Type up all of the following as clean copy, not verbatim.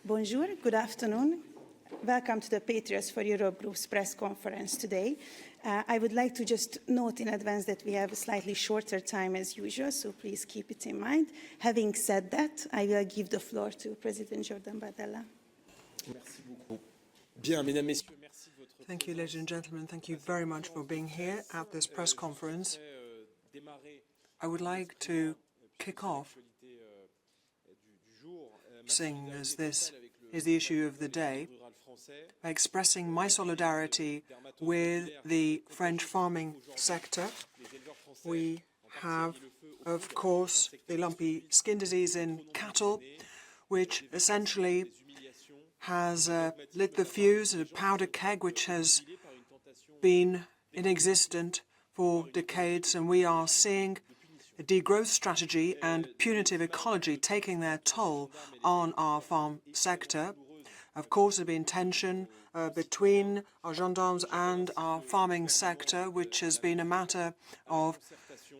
Bonjour, good afternoon. Welcome to the Patriots for Europe Group's press conference today. I would like to just note in advance that we have a slightly shorter time as usual, so please keep it in mind. Having said that, I will give the floor to President Jordan Bardella. Thank you, ladies and gentlemen. Thank you very much for being here at this press conference. I would like to kick off, seeing as this is the issue of the day, by expressing my solidarity with the French farming sector. We have, of course, the lumpy skin disease in cattle, which essentially has lit the fuse at a powder keg which has been inexistent for decades, and we are seeing a degrowth strategy and punitive ecology taking their toll on our farm sector. Of course, there's been tension between our gendarmes and our farming sector, which has been a matter of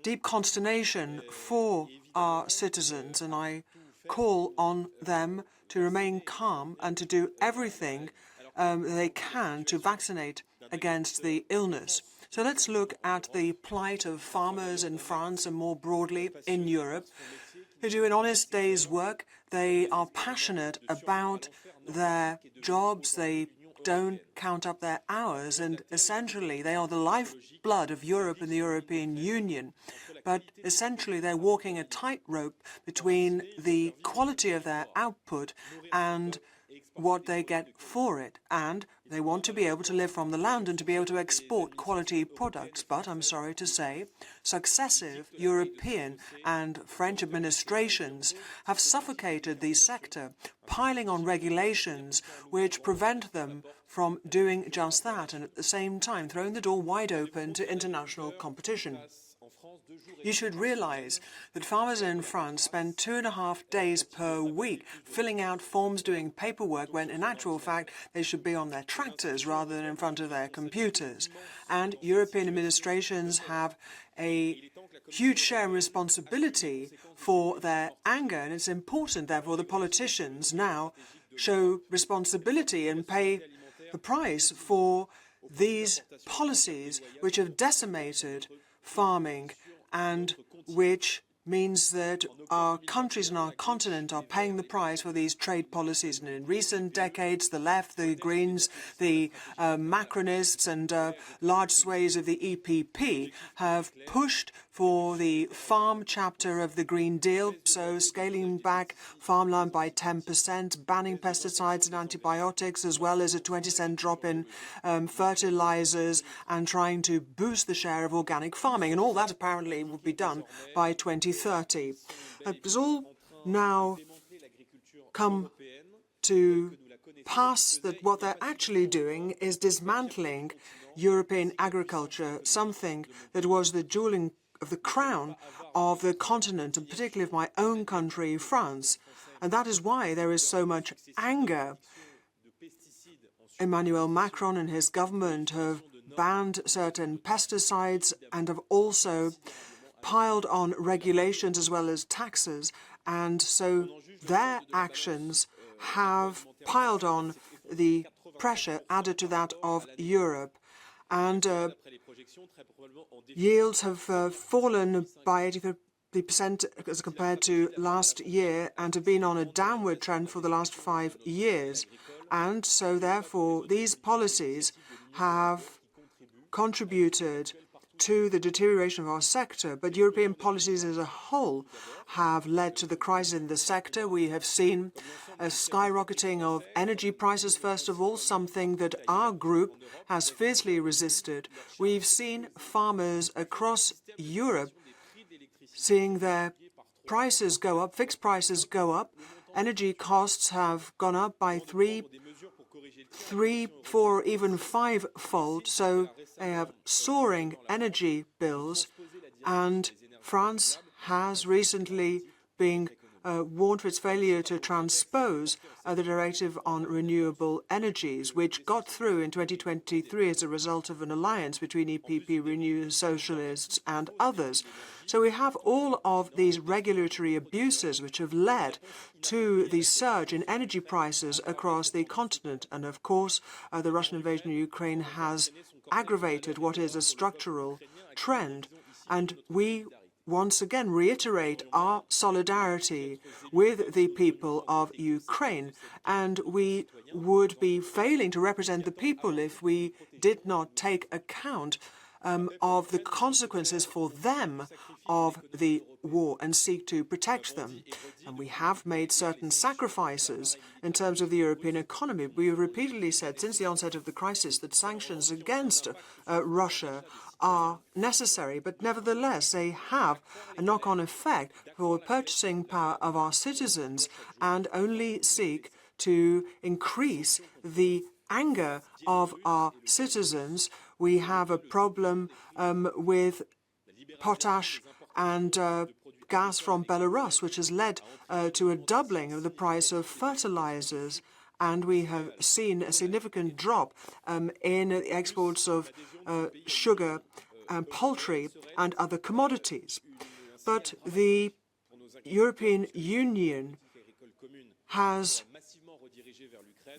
deep consternation for our citizens, and I call on them to remain calm and to do everything they can to vaccinate against the illness. So let's look at the plight of farmers in France and more broadly in Europe. They do an honest day's work. They are passionate about their jobs. They don't count up their hours, and essentially they are the lifeblood of Europe and the European Union. But essentially they're walking a tightrope between the quality of their output and what they get for it, and they want to be able to live from the land and to be able to export quality products. But I'm sorry to say, successive European and French administrations have suffocated the sector, piling on regulations which prevent them from doing just that, and at the same time throwing the door wide open to international competition. You should realize that farmers in France spend 2.5 days per week filling out forms, doing paperwork, when in actual fact they should be on their tractors rather than in front of their computers. And European administrations have a huge share and responsibility for their anger, and it's important, therefore, the politicians now show responsibility and pay the price for these policies which have decimated farming and which means that our countries and our continent are paying the price for these trade policies. And in recent decades, the left, the Greens, the Macronists and large swathes of the EPP have pushed for the farm chapter of the Green Deal, so scaling back farmland by 10%, banning pesticides and antibiotics, as well as a 20-cent drop in fertilizers, and trying to boost the share of organic farming. And all that apparently will be done by 2030. It's all now come to pass that what they're actually doing is dismantling European agriculture, something that was the jewel of the crown of the continent, and particularly of my own country, France. And that is why there is so much anger. Emmanuel Macron and his government have banned certain pesticides and have also piled on regulations as well as taxes, and so their actions have piled on the pressure added to that of Europe. And yields have fallen by 80% as compared to last year, and have been on a downward trend for the last 5 years. And so therefore these policies have contributed to the deterioration of our sector, but European policies as a whole have led to the crisis in the sector. We have seen a skyrocketing of energy prices, first of all, something that our group has fiercely resisted. We've seen farmers across Europe seeing their prices go up, fixed prices go up. Energy costs have gone up by 3, 4, even 5-fold, so they have soaring energy bills, and France has recently been warned of its failure to transpose the directive on renewable energies, which got through in 2023 as a result of an alliance between EPP, Renew, Socialists and others. So we have all of these regulatory abuses which have led to the surge in energy prices across the continent. And of course, the Russian invasion of Ukraine has aggravated what is a structural trend. And we once again reiterate our solidarity with the people of Ukraine. And we would be failing to represent the people if we did not take account of the consequences for them of the war and seek to protect them. And we have made certain sacrifices in terms of the European economy. We have repeatedly said since the onset of the crisis that sanctions against Russia are necessary, but nevertheless they have a knock-on effect for purchasing power of our citizens and only seek to increase the anger of our citizens. We have a problem with potash and gas from Belarus, which has led to a doubling of the price of fertilizers. And we have seen a significant drop in the exports of sugar and poultry and other commodities. But the European Union has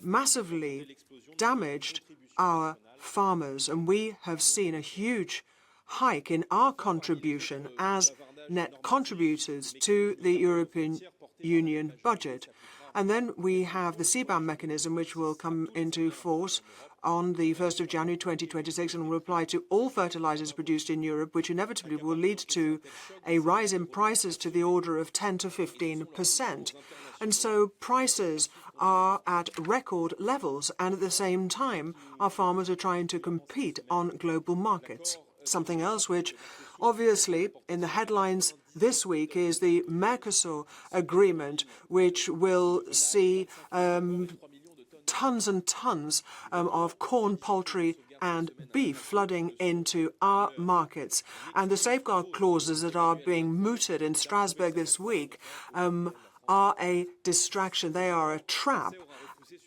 massively damaged our farmers, and we have seen a huge hike in our contribution as net contributors to the European Union budget. And then we have the CBAM mechanism, which will come into force on the 1st of January 2026 and will apply to all fertilizers produced in Europe, which inevitably will lead to a rise in prices to the order of 10 to 15%. And so prices are at record levels, and at the same time, our farmers are trying to compete on global markets. Something else which obviously in the headlines this week is the Mercosur agreement, which will see tons and tons of corn, poultry and beef flooding into our markets. And the safeguard clauses that are being mooted in Strasbourg this week are a distraction. They are a trap.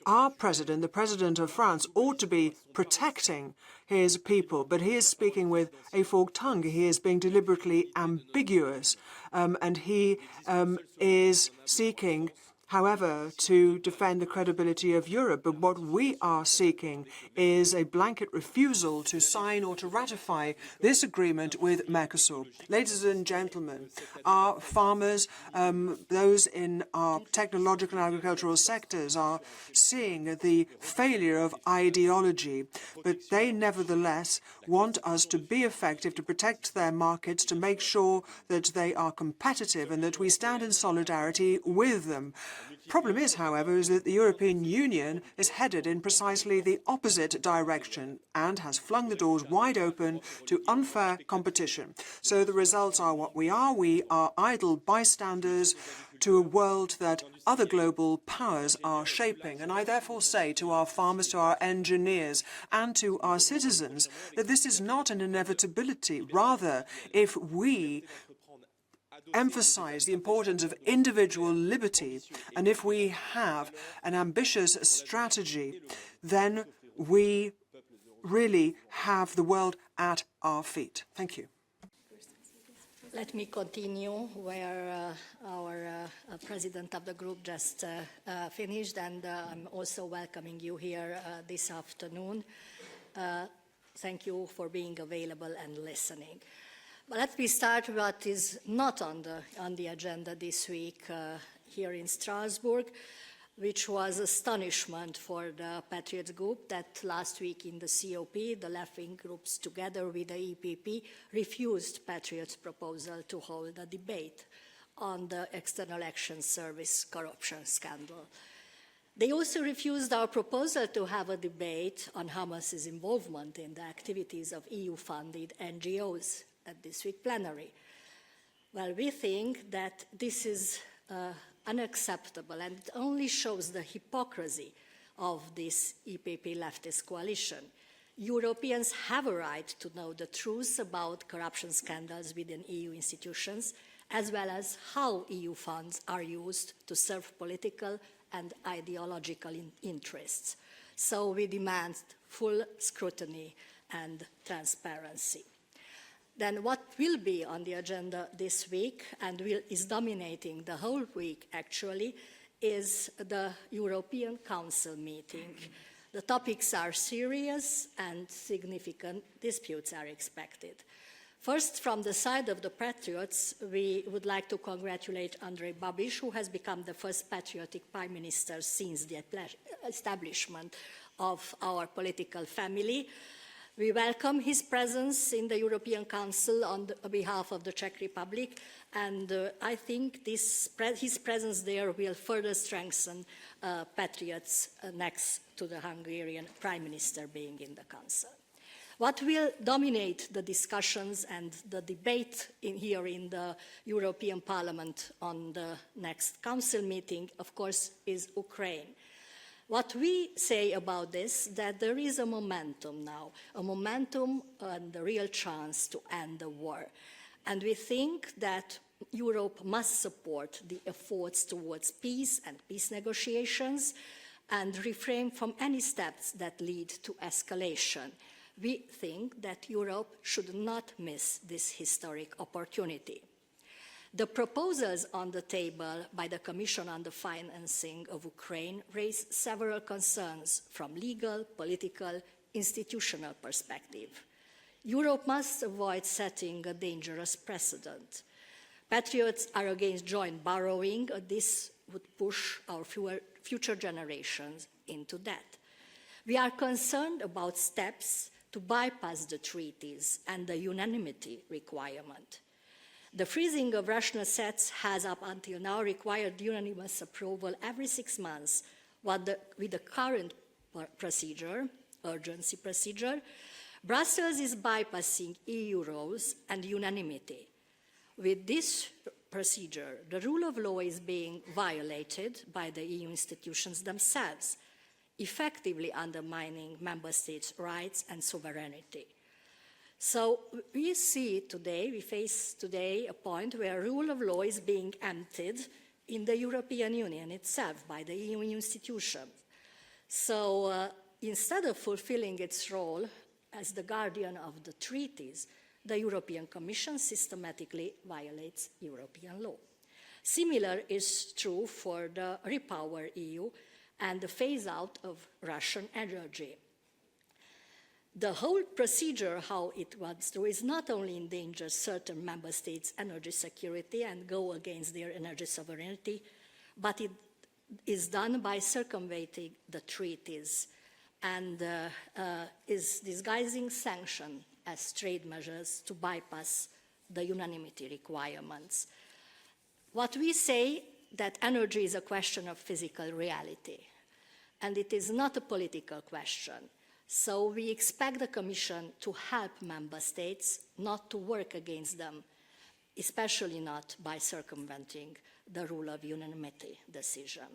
Our president, the president of France, ought to be protecting his people, but he is speaking with a forked tongue. He is being deliberately ambiguous, and he is seeking, however, to defend the credibility of Europe. But what we are seeking is a blanket refusal to sign or to ratify this agreement with Mercosur. Ladies and gentlemen, our farmers, those in our technological and agricultural sectors, are seeing the failure of ideology, but they nevertheless want us to be effective, to protect their markets, to make sure that they are competitive and that we stand in solidarity with them. Problem is, however, is that the European Union is headed in precisely the opposite direction and has flung the doors wide open to unfair competition. So the results are what we are. We are idle bystanders to a world that other global powers are shaping. And I therefore say to our farmers, to our engineers, and to our citizens that this is not an inevitability. Rather, if we emphasize the importance of individual liberty, and if we have an ambitious strategy, then we really have the world at our feet. Thank you. Let me continue where our president of the group just finished, and I'm also welcoming you here this afternoon. Thank you for being available and listening. But let me start with what is not on the agenda this week here in Strasbourg, which was astonishment for the Patriots group that last week in the COP, the left-wing groups together with the EPP refused Patriots' proposal to hold a debate on the External Action Service corruption scandal. They also refused our proposal to have a debate on Hamas's involvement in the activities of EU-funded NGOs at this week plenary. Well, we think that this is unacceptable, and it only shows the hypocrisy of this EPP leftist coalition. Europeans have a right to know the truth about corruption scandals within EU institutions, as well as how EU funds are used to serve political and ideological interests. So we demand full scrutiny and transparency. Then what will be on the agenda this week, and is dominating the whole week actually, is the European Council meeting. The topics are serious and significant disputes are expected. First, from the side of the Patriots, we would like to congratulate Andrej Babiš, who has become the first patriotic prime minister since the establishment of our political family. We welcome his presence in the European Council on behalf of the Czech Republic, and I think his presence there will further strengthen Patriots next to the Hungarian Prime Minister being in the Council. What will dominate the discussions and the debate here in the European Parliament on the next Council meeting, of course, is Ukraine. What we say about this, that there is a momentum now, a momentum and a real chance to end the war. And we think that Europe must support the efforts towards peace and peace negotiations and refrain from any steps that lead to escalation. We think that Europe should not miss this historic opportunity. The proposals on the table by the Commission on the financing of Ukraine raise several concerns from legal, political, institutional perspective. Europe must avoid setting a dangerous precedent. Patriots are against joint borrowing. This would push our future generations into debt. We are concerned about steps to bypass the treaties and the unanimity requirement. The freezing of Russian assets has up until now required unanimous approval every 6 months, with the current procedure, urgency procedure, Brussels is bypassing EU rules and unanimity. With this procedure, the rule of law is being violated by the EU institutions themselves, effectively undermining member states' rights and sovereignty. So we face today a point where rule of law is being emptied in the European Union itself by the EU institutions. So instead of fulfilling its role as the guardian of the treaties, the European Commission systematically violates European law. Similar is true for the Repower EU and the phase-out of Russian energy. The whole procedure, how it wants to, is not only endanger certain member states' energy security and go against their energy sovereignty, but it is done by circumventing the treaties and is disguising sanctions as trade measures to bypass the unanimity requirements. What we say that energy is a question of physical reality, and it is not a political question. So we expect the Commission to help member states, not to work against them, especially not by circumventing the rule of unanimity decision.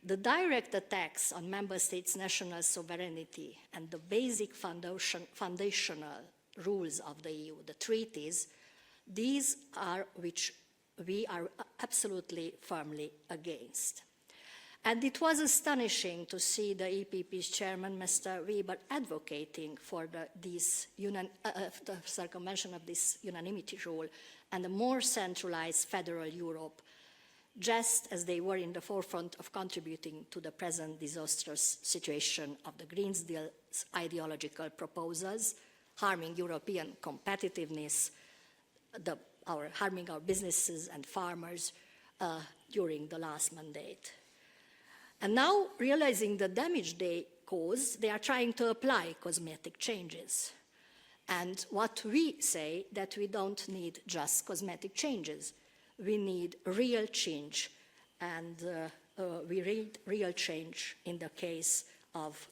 The direct attacks on member states' national sovereignty and the basic foundational rules of the EU, the treaties, these are which we are absolutely firmly against. And it was astonishing to see the EPP's chairman, Mr. Weber, advocating for the circumvention of this unanimity rule and a more centralized federal Europe, just as they were in the forefront of contributing to the present disastrous situation of the Green Deal's ideological proposals, harming European competitiveness, harming our businesses and farmers during the last mandate. And now, realizing the damage they cause, they are trying to apply cosmetic changes. And what we say, that we don't need just cosmetic changes. We need real change, and we need real change in the case of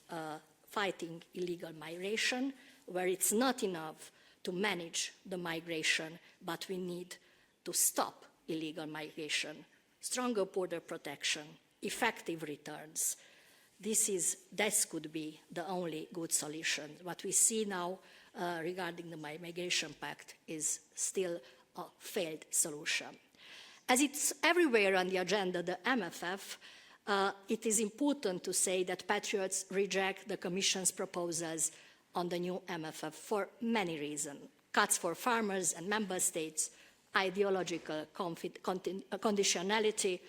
fighting illegal migration, where it's not enough to manage the migration, but we need to stop illegal migration, stronger border protection, effective returns. This could be the only good solution. What we see now regarding the migration pact is still a failed solution. As it's everywhere on the agenda, the MFF, it is important to say that Patriots reject the Commission's proposals on the new MFF for many reasons. Cuts for farmers and member states, ideological conditionality,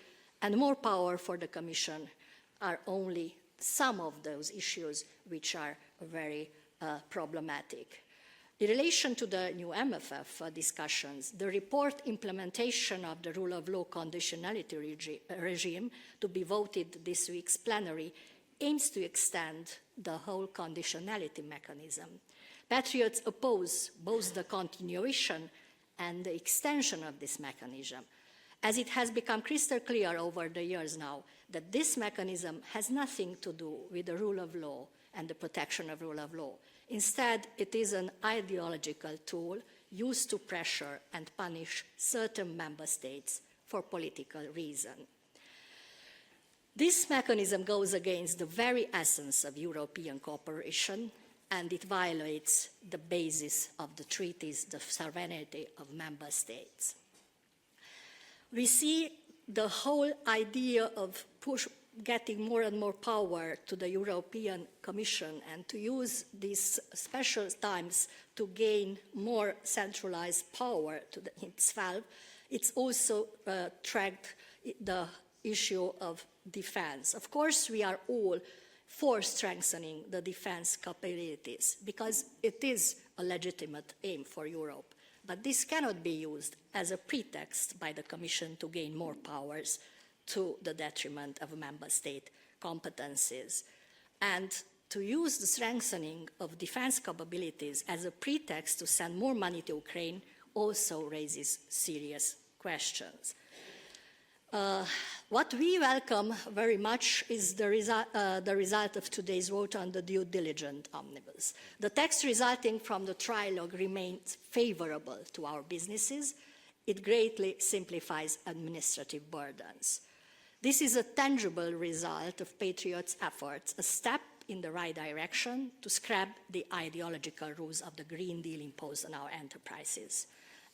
and more power for the Commission are only some of those issues which are very problematic. In relation to the new MFF discussions, the report implementation of the rule of law conditionality regime to be voted this week's plenary aims to extend the whole conditionality mechanism. Patriots oppose both the continuation and the extension of this mechanism, as it has become crystal clear over the years now that this mechanism has nothing to do with the rule of law and the protection of rule of law. Instead, it is an ideological tool used to pressure and punish certain member states for political reasons. This mechanism goes against the very essence of European cooperation, and it violates the basis of the treaties, the sovereignty of member states. We see the whole idea of getting more and more power to the European Commission and to use these special times to gain more centralized power to itself. It's also tracked the issue of defense. Of course, we are all for strengthening the defense capabilities because it is a legitimate aim for Europe. But this cannot be used as a pretext by the Commission to gain more powers to the detriment of member state competencies. And to use the strengthening of defense capabilities as a pretext to send more money to Ukraine also raises serious questions. What we welcome very much is the result of today's vote on the due diligence omnibus. The text resulting from the trilogue remains favorable to our businesses. It greatly simplifies administrative burdens. This is a tangible result of Patriots' efforts, a step in the right direction to scrap the ideological rules of the Green Deal imposed on our enterprises.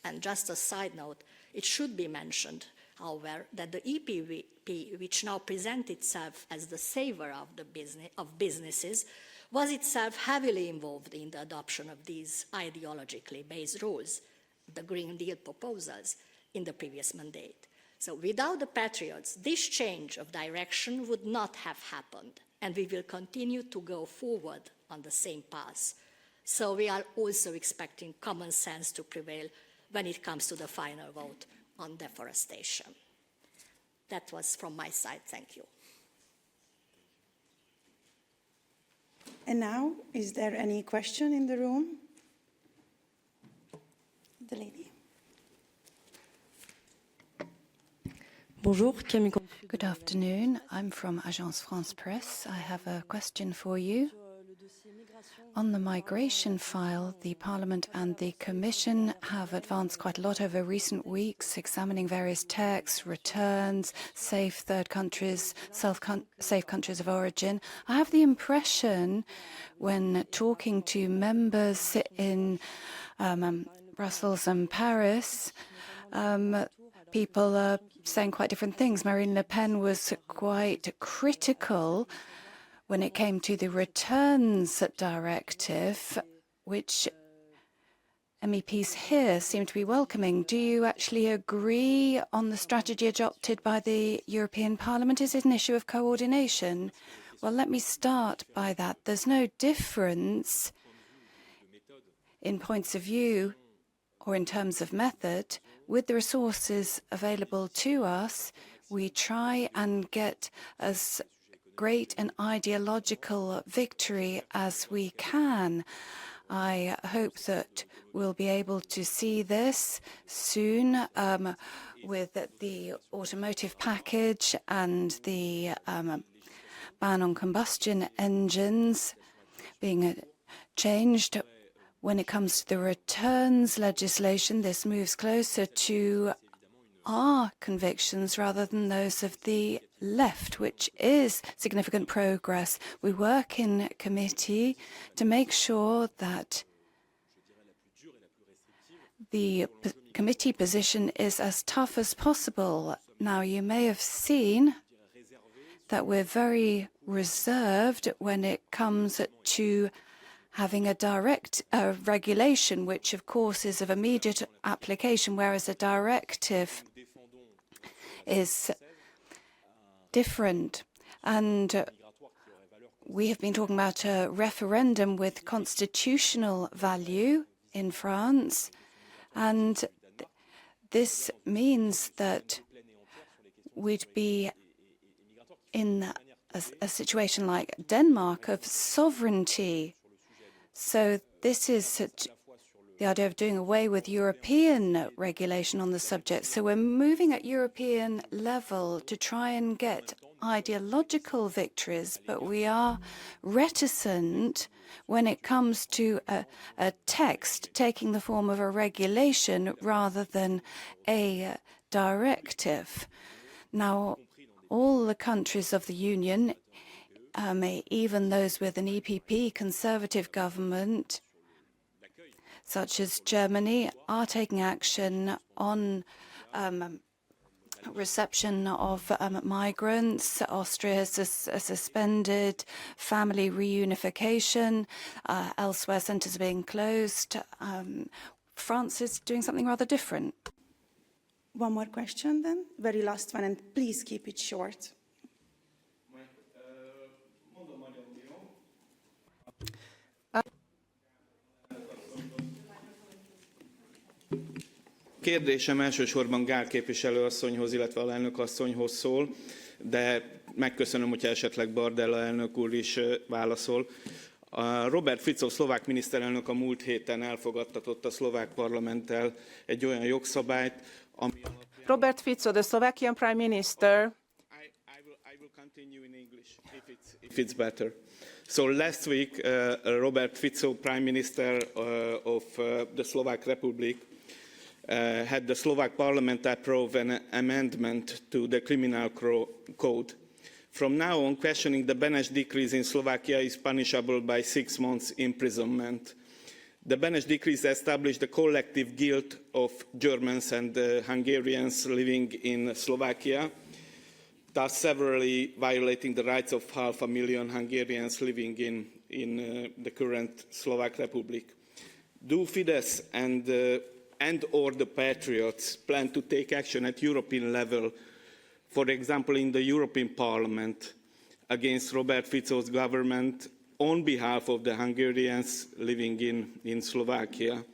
And just a side note, it should be mentioned, however, that the EPP, which now presents itself as the saver of businesses, was itself heavily involved in the adoption of these ideologically based rules, the Green Deal proposals, in the previous mandate. So without the Patriots, this change of direction would not have happened, and we will continue to go forward on the same path. So we are also expecting common sense to prevail when it comes to the final vote on deforestation. That was from my side. Thank you. And now, is there any question in the room? The lady. Bonjour, Camille. Good afternoon. I'm from Agence France Presse. I have a question for you. On the migration file, the Parliament and the Commission have advanced quite a lot over recent weeks, examining various texts, returns, safe third countries, safe countries of origin. I have the impression, when talking to members in Brussels and Paris, people are saying quite different things. Marine Le Pen was quite critical when it came to the returns directive, which MEPs here seem to be welcoming. Do you actually agree on the strategy adopted by the European Parliament? Is it an issue of coordination? Well, let me start by that. There's no difference in points of view or in terms of method. With the resources available to us, we try and get as great an ideological victory as we can. I hope that we'll be able to see this soon with the automotive package and the ban on combustion engines being changed. When it comes to the returns legislation, this moves closer to our convictions rather than those of the left, which is significant progress. We work in committee to make sure that the committee position is as tough as possible. Now, you may have seen that we're very reserved when it comes to having a direct regulation, which of course is of immediate application, whereas a directive is different. And we have been talking about a referendum with constitutional value in France, and this means that we'd be in a situation like Denmark of sovereignty. So this is the idea of doing away with European regulation on the subject. So we're moving at European level to try and get ideological victories, but we are reticent when it comes to a text taking the form of a regulation rather than a directive. Now, all the countries of the Union, even those with an EPP conservative government, such as Germany, are taking action on reception of migrants. Austria has suspended family reunification. Elsewhere, centres are being closed. France is doing something rather different. One more question then, very last one, and please keep it short. Kérdésem elsősorban Gál képviselő asszonyhoz, illetve alelnök asszonyhoz szól, de megköszönöm, hogyha esetleg Bardella elnök úr is válaszol. Robert Fico szlovák miniszterelnök a múlt héten elfogadtatott a szlovák parlamenttel egy olyan jogszabályt, ami... Robert Fico, the Slovakian Prime Minister. I will continue in English if it's better. So last week, Robert Fico, Prime Minister of the Slovak Republic, had the Slovak Parliament approve an amendment to the criminal code. From now on, questioning the Beneš decrees in Slovakia is punishable by 6 months imprisonment. The Beneš decrees established the collective guilt of Germans and Hungarians living in Slovakia, thus severely violating the rights of 500,000 Hungarians living in the current Slovak Republic. Do Fidesz and or the Patriots plan to take action at European level, for example in the European Parliament, against Robert Fico's government on behalf of the Hungarians living in Slovakia?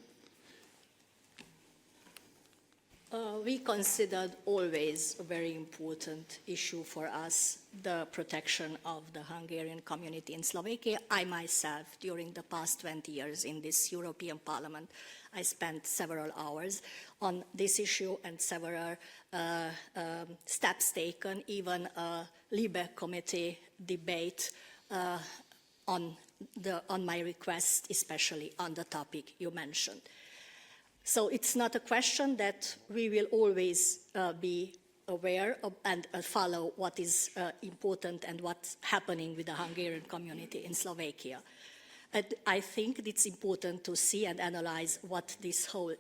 We considered always a very important issue for us, the protection of the Hungarian community in Slovakia. I myself, during the past 20 years in this European Parliament, I spent several hours on this issue and several steps taken, even a LIBE committee debate on my request, especially on the topic you mentioned. So it's not a question that we will always be aware of and follow what is important and what's happening with the Hungarian community in Slovakia. And I think it's important to see and analyze what this whole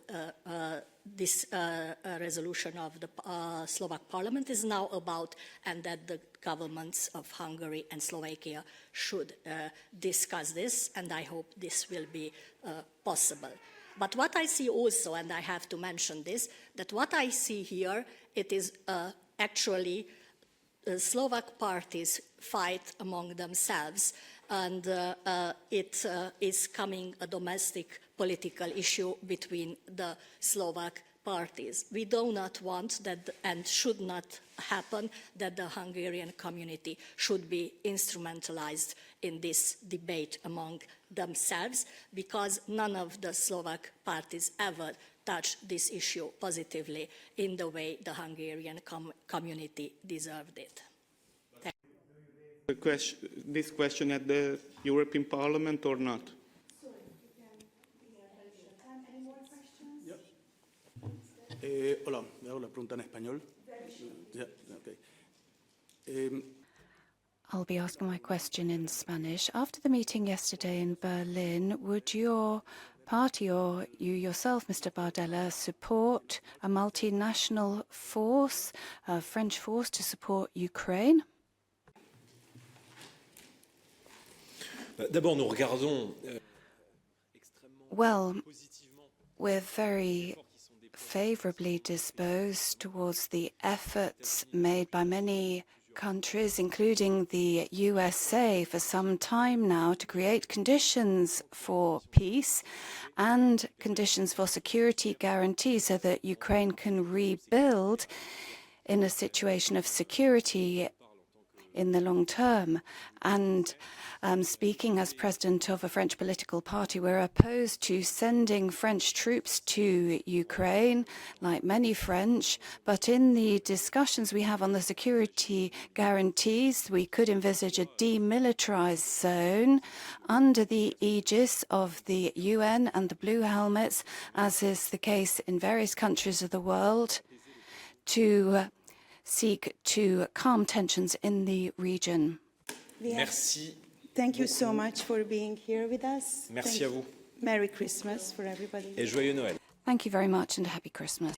resolution of the Slovak Parliament is now about, and that the governments of Hungary and Slovakia should discuss this, and I hope this will be possible. But what I see also, and I have to mention this, that what I see here, it is actually Slovak parties fight among themselves, and it is coming a domestic political issue between the Slovak parties. We do not want that, and should not happen, that the Hungarian community should be instrumentalized in this debate among themselves, because none of the Slovak parties ever touched this issue positively in the way the Hungarian community deserved it. This question at the European Parliament or not? Hola, me hago la pregunta en español. Yeah, okay. I'll be asking my question in Spanish. After the meeting yesterday in Berlin, would your party or you yourself, Mr. Bardella, support a multinational force, a French force, to support Ukraine? D'abord, nous regardons Well, we're very favorably disposed towards the efforts made by many countries, including the USA, for some time now to create conditions for peace and conditions for security guarantee so that Ukraine can rebuild in a situation of security in the long term. And speaking as president of a French political party, we're opposed to sending French troops to Ukraine, like many French. But in the discussions we have on the security guarantees, we could envisage a demilitarized zone under the aegis of the UN and the Blue Helmets, as is the case in various countries of the world, to seek to calm tensions in the region. Merci. Thank you so much for being here with us. Merci à vous. Merry Christmas for everybody. Et joyeux Noël. Thank you very much and happy Christmas.